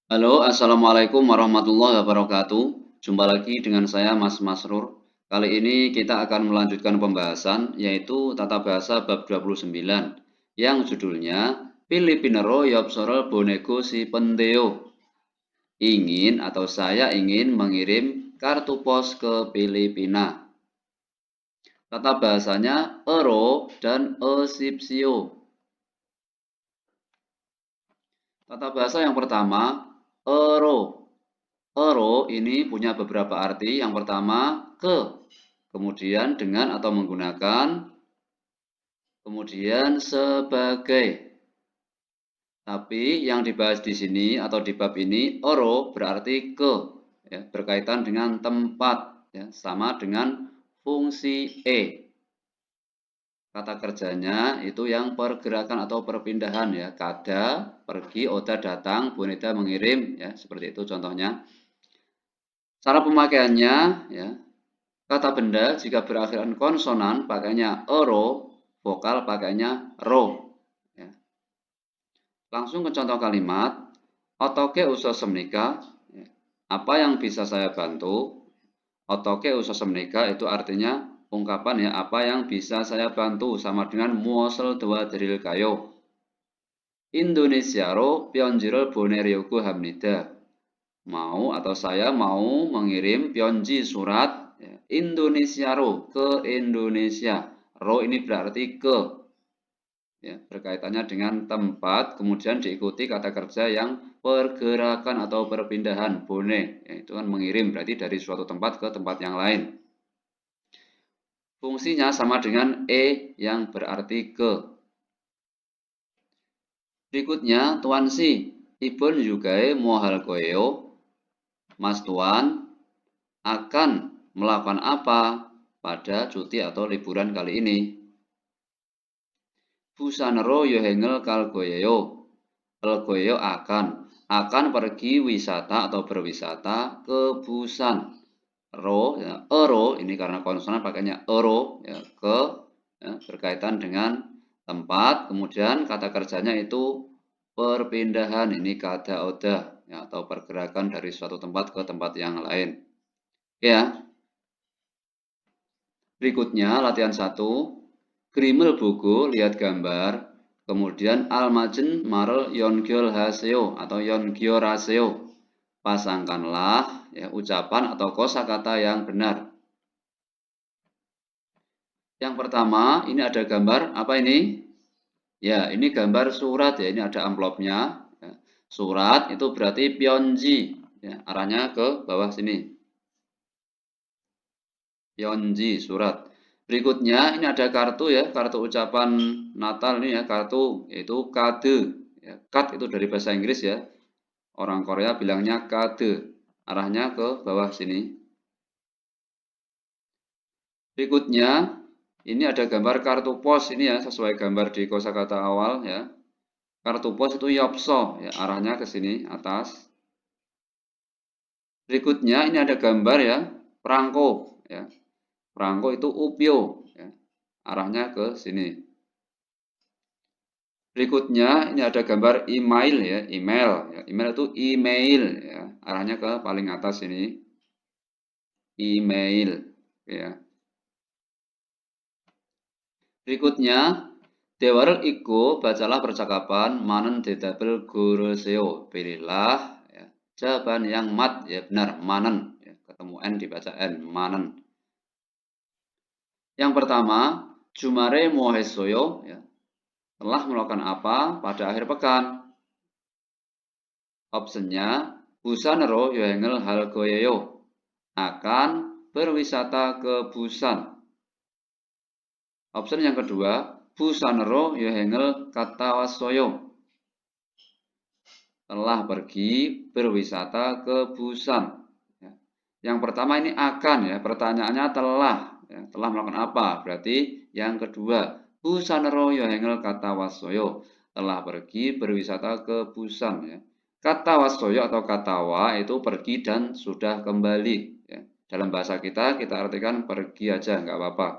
Halo, assalamualaikum warahmatullahi wabarakatuh. Jumpa lagi dengan saya, Mas Masrur. Kali ini kita akan melanjutkan pembahasan, yaitu tata bahasa bab 29, yang judulnya Pilipinero Yopsoro Bonego si Penteo. Ingin atau saya ingin mengirim kartu pos ke Filipina. Tata bahasanya ero dan esipsio. Tata bahasa yang pertama, ero. Ero ini punya beberapa arti. Yang pertama, ke. Kemudian dengan atau menggunakan. Kemudian sebagai. Tapi yang dibahas di sini atau di bab ini, ero berarti ke. Ya, berkaitan dengan tempat. Ya, sama dengan fungsi e. Kata kerjanya itu yang pergerakan atau perpindahan ya. Kada, pergi, oda datang, boneda mengirim ya. Seperti itu contohnya. Cara pemakaiannya ya. Kata benda jika berakhiran konsonan pakainya ero, vokal pakainya ro. Ya. Langsung ke contoh kalimat. Otoke uso semnika. Ya. Apa yang bisa saya bantu? Otoke uso semnika itu artinya ungkapan ya apa yang bisa saya bantu sama dengan muosel dua deril kayo. Indonesia ro pionjiro bonerioku hamnida. Mau atau saya mau mengirim pionji surat ya, Indonesia ro ke Indonesia. Ro ini berarti ke ya, berkaitannya dengan tempat, kemudian diikuti kata kerja yang pergerakan atau perpindahan bone ya, itu kan mengirim berarti dari suatu tempat ke tempat yang lain. Fungsinya sama dengan e yang berarti ke. Berikutnya tuan si ibun yugae mohal koeo. Mas Tuan akan melakukan apa pada cuti atau liburan kali ini? Busanero yohengel kalgoyeo. Kalgoyeo akan pergi wisata atau berwisata ke Busan. Ro, ya, ero ini karena konsonan pakainya ero ya, ke ya, berkaitan dengan tempat. Kemudian kata kerjanya itu perpindahan ini kada oda ya, atau pergerakan dari suatu tempat ke tempat yang lain. Ya. Berikutnya latihan 1. Grimel buku, lihat gambar. Kemudian almajen marel yongyol haseo atau yongyo raseo. Pasangkanlah ya, ucapan atau kosakata yang benar. Yang pertama, ini ada gambar apa ini? Ya, ini gambar surat ya, ini ada amplopnya. Ya. Surat itu berarti pionji, ya, arahnya ke bawah sini. Pionji surat. Berikutnya ini ada kartu ya, kartu ucapan Natal ini ya, kartu itu kade. Ya, kad itu dari bahasa Inggris ya. Orang Korea bilangnya kade. Arahnya ke bawah sini. Berikutnya ini ada gambar kartu pos ini ya, sesuai gambar di kosakata awal ya. Kartu pos itu yopso ya, arahnya ke sini atas. Berikutnya ini ada gambar ya, perangko ya. Perangko itu upio ya. Arahnya ke sini. Berikutnya ini ada gambar email ya, email. Ya, email itu email ya, arahnya ke paling atas ini. Email ya. Berikutnya Dewar iku bacalah percakapan manen dedabel guruseo. Pilihlah ya, jawaban yang mat ya benar manen ya, ketemu n dibaca n manen. Yang pertama Jumare mohesoyo ya, telah melakukan apa pada akhir pekan? Optionnya Busanero yohengel halgoyeyo akan berwisata ke Busan. Option yang kedua Busanero yohengel katawasoyo telah pergi berwisata ke Busan. Yang pertama ini akan ya, pertanyaannya telah ya, telah melakukan apa? Berarti yang kedua Busanero yohengel katawasoyo telah pergi berwisata ke Busan ya. Katawasoyo atau katawa itu pergi dan sudah kembali ya. Dalam bahasa kita artikan pergi aja nggak apa-apa.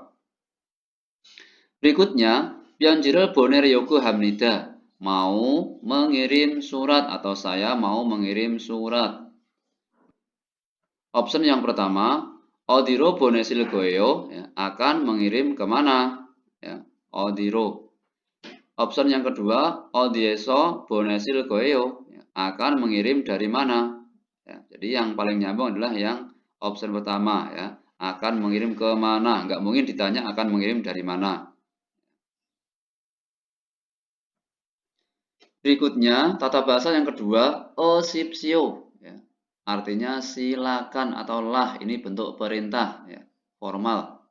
Berikutnya Pionjiro Boneryoku Hamnida. mau mengirim surat atau saya mau mengirim surat. Option yang pertama, Odiro bonesil goyo ya, akan mengirim kemana? Ya, Odiro. Option yang kedua, Odieso bonesil goyo ya, akan mengirim dari mana? Ya, jadi yang paling nyambung adalah yang option pertama ya, akan mengirim ke mana? Nggak mungkin ditanya akan mengirim dari mana. Berikutnya, tata bahasa yang kedua, osipsio. Ya. Artinya silakan atau lah, ini bentuk perintah, ya, formal.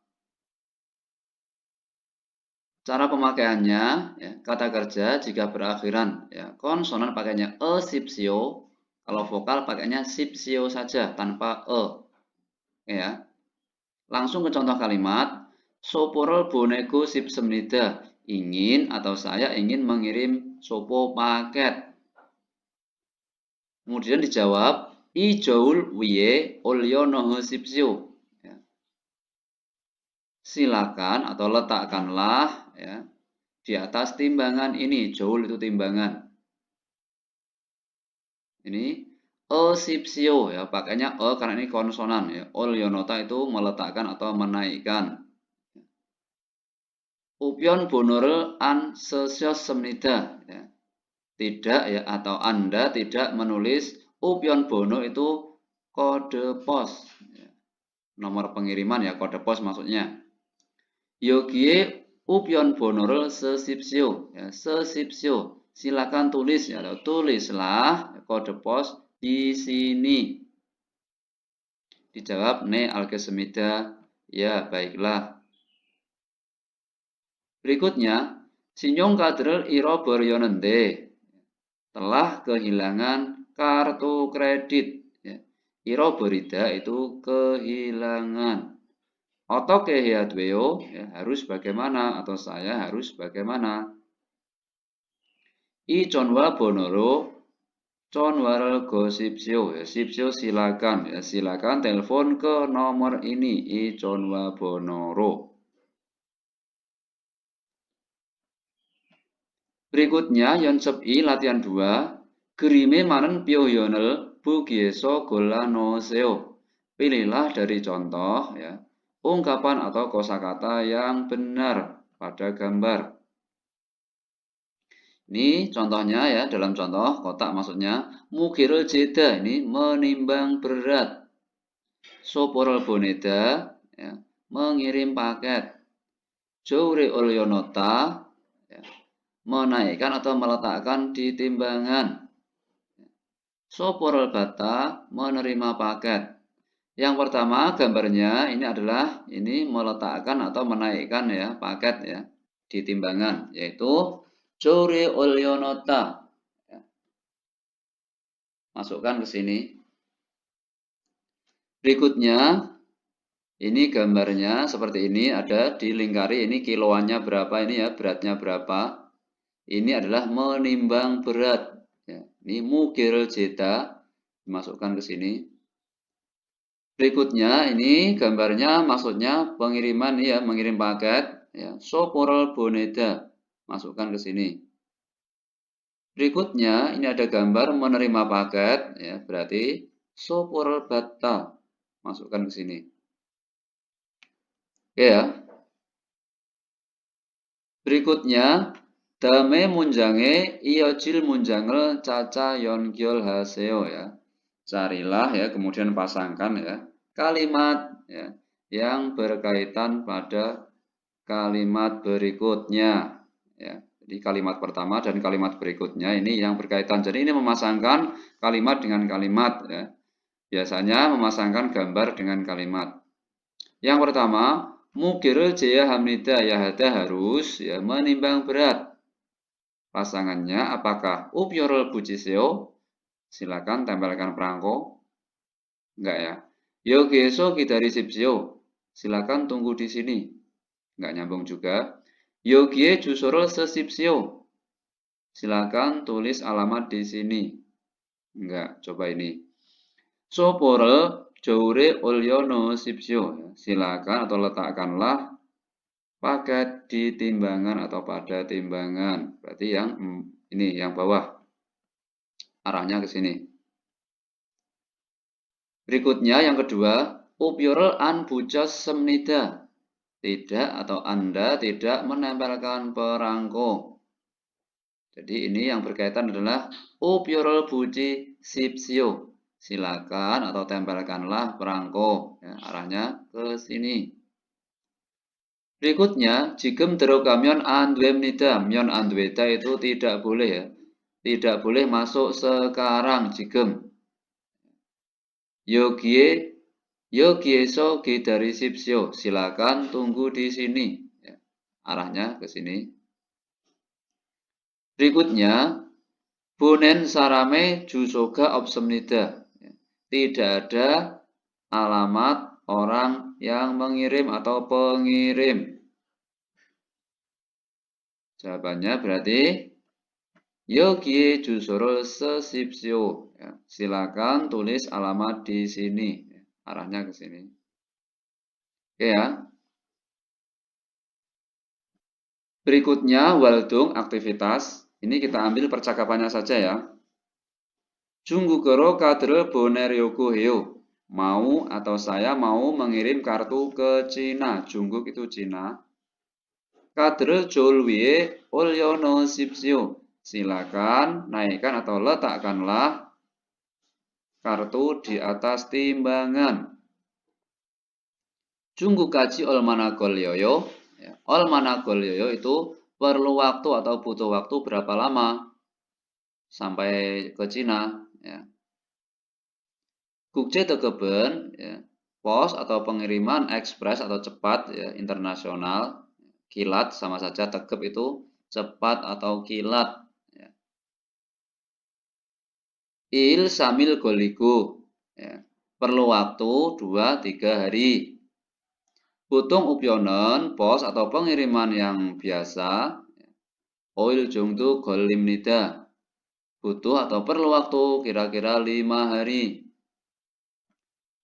Cara pemakaiannya, ya, kata kerja jika berakhiran ya, konsonan pakainya osipsio, kalau vokal pakainya sipsio saja tanpa e. Ya. Langsung ke contoh kalimat, soporol bonego sipsemnida, ingin atau saya ingin mengirim sopo paket. Kemudian dijawab, ijoul wiye olio noho sipsio. Ya. Silakan atau letakkanlah ya, di atas timbangan ini. Joul itu timbangan. Ini osipsio ya, pakainya e karena ini konsonan ya. Olionota itu meletakkan atau menaikkan. Upion bonore an sesios semnida ya. Tidak ya, atau Anda tidak menulis upion bono itu kode pos ya. Nomor pengiriman ya, kode pos maksudnya. Yogie upion bonore sesipsio ya, sesipsio. Silakan tulis ya, atau tulislah kode pos di sini. Dijawab ne alkesemida, ya baiklah. Berikutnya, Sinyong kader iro boryonende telah kehilangan kartu kredit. Ya. Iro berida itu kehilangan. Otoke hiadweo ya, harus bagaimana atau saya harus bagaimana. I conwa bonoro conwar gosipsio ya, sipsio silakan ya, silakan telepon ke nomor ini I conwa bonoro. Berikutnya Yonsep I latihan 2. Gerime manen pyoyonel bugieso golano seo. Pilihlah dari contoh ya, ungkapan atau kosakata yang benar pada gambar. Ini contohnya ya, dalam contoh kotak maksudnya mukirul jeda, ini menimbang berat. Soporol boneda ya, mengirim paket. Joure olyonota ya, menaikkan atau meletakkan di timbangan. Soporol bata menerima paket. Yang pertama gambarnya ini adalah ini meletakkan atau menaikkan ya paket ya di timbangan, yaitu Joure olyonota. Ya. Masukkan ke sini. Berikutnya ini gambarnya seperti ini, ada dilingkari ini kiloannya berapa ini ya, beratnya berapa. Ini adalah menimbang berat. Ya, ini mukir jeta, dimasukkan ke sini. Berikutnya ini gambarnya maksudnya pengiriman ya, mengirim paket. Ya, soporol boneda, masukkan ke sini. Berikutnya ini ada gambar menerima paket, ya, berarti soporol bata, masukkan ke sini. Oke ya. Berikutnya dame munjange iojil munjangel caca yongyol haseo ya. Carilah ya, kemudian pasangkan ya kalimat ya yang berkaitan pada kalimat berikutnya ya. Jadi kalimat pertama dan kalimat berikutnya ini yang berkaitan. Jadi ini memasangkan kalimat dengan kalimat ya. Biasanya memasangkan gambar dengan kalimat. Yang pertama, mukirul jaya hamnida yahada harus ya menimbang berat. Pasangannya apakah upyorul bujiseo? Silakan tempelkan perangko. Enggak ya. Yogeso kidari sipsio. Silakan tunggu di sini. Enggak nyambung juga. Yogie jusoro sesipsio. Silakan tulis alamat di sini. Enggak, coba ini. Sopore joure olyono sipsio. Silakan atau letakkanlah paket di timbangan atau pada timbangan. Berarti yang Ini yang bawah, arahnya ke sini. Berikutnya yang kedua, Uppgjör an bucossemnida. Tidak atau Anda tidak menempelkan perangko. Jadi ini yang berkaitan adalah Uppgjör buci sipsio. Silakan atau tempelkanlah perangko. Ya, arahnya ke sini. Berikutnya, jigem derogamion andwemnida. Mion andweda itu tidak boleh ya. Tidak boleh masuk sekarang jigem. Yogie Yogyeso dari sipsio. Silakan tunggu di sini. Ya, arahnya ke sini. Berikutnya, Bonen sarame jusoga obsemnida. Tidak ada alamat orang yang mengirim atau pengirim. Jawabannya berarti Yogie Jusoro sesipsio. Ya, silakan tulis alamat di sini. Ya, arahnya ke sini. Oke ya. Berikutnya Waldung aktivitas. Ini kita ambil percakapannya saja ya. Junggukero kadre boneryoku heo. Mau atau saya mau mengirim kartu ke Cina. Jungguk itu Cina. Kadre jolwie olyono sipsio. Silakan naikkan atau letakkanlah kartu di atas timbangan. Jungguk kaji olmanagol yoyo. Olmanagol yoyo itu perlu waktu atau butuh waktu berapa lama sampai ke Cina. Ya. Gukje tekeben, ya, pos atau pengiriman ekspres atau cepat ya, internasional. Kilat sama saja, tegep itu cepat atau kilat. Ya. Il samil goligo, ya, perlu waktu 2-3 hari. Butung upyonen, pos atau pengiriman yang biasa. Oil jungtu golimnida, butuh atau perlu waktu kira-kira 5 hari.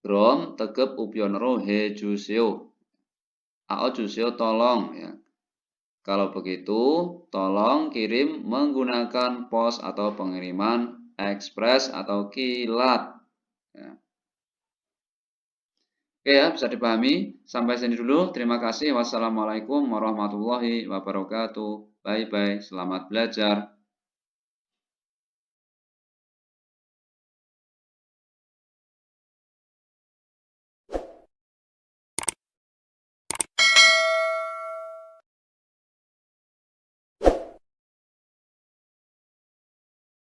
Grom tegep upyonero he juseo. Ao juseo tolong ya. Kalau begitu, tolong kirim menggunakan pos atau pengiriman ekspres atau kilat. Ya. Oke ya, bisa dipahami. Sampai sini dulu. Terima kasih. Wassalamualaikum warahmatullahi wabarakatuh. Bye-bye. Selamat belajar.